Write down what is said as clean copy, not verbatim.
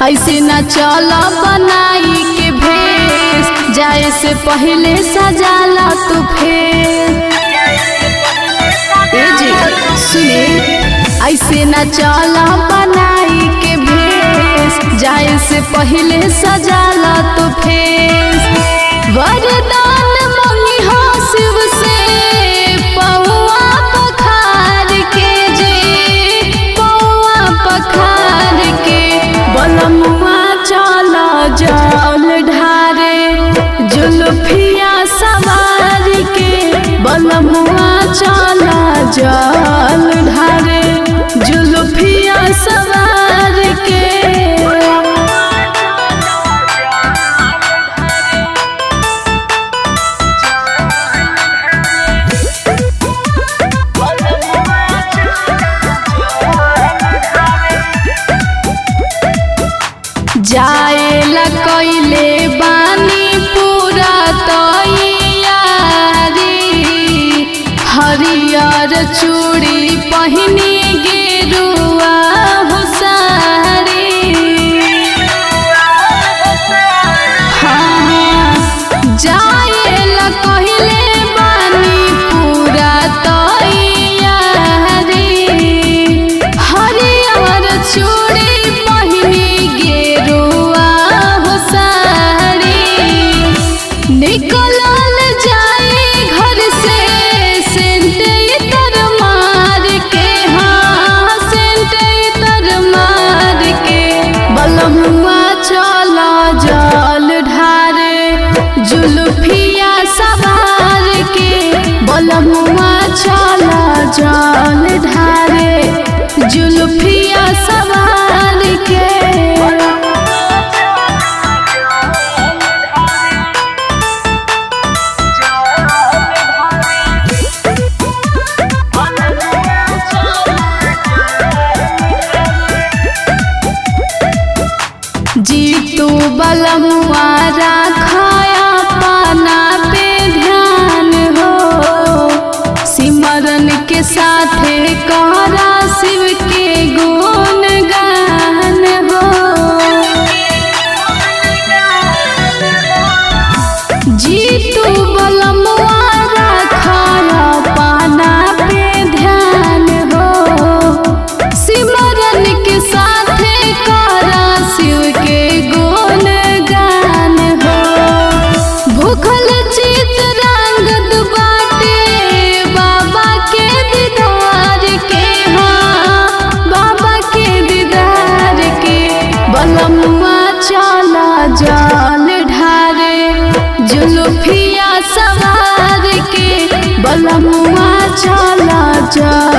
ऐसे न चला बनाई के भेष, जाए से पहले सजाला तू फेर। सुने ऐसे न चला बनाई के भेष, जाए से पहले सजाला तू फेर। वरदान मंगी हो शिव से पौआ पखार के जे, पौआ पखार के बलमुआ चला जल ढारे जुल्फिया सवार के। बलमुआ चला जल ढारे जुल्फिया सवार के। जाएला कइले बानी पूरा तैयारी, हरियर चूड़ी पहिनी गेरुआ हो साड़ी। हाँ जाएला कइले बानी पूरा तैयारी, हरियर चूड़ी निकलल जाए घर से सेंट इतर मार के। हाँ सेंट इतर मार के बलमुआ चला जल ढारे जुल्फिया सवार के। बलमुआ चला जल ढारे जुल्फिया सवार के। जीतू बलमुआ राखाया पाना पे ध्यान हो, सिमरन के साथे कहरा शिव के गुण गान हो। जीतू बलमुआ राखाया पाना पे ध्यान हो, सिमरन के साथे कहरा शिव के गुण गान हो। भूखल चित रंग बाटे बाबा के दीदार के। हाँ बाबा के दीदार के बलमुआ चला जल ढारे जुल्फिया सवार के। बलमुआ चला जल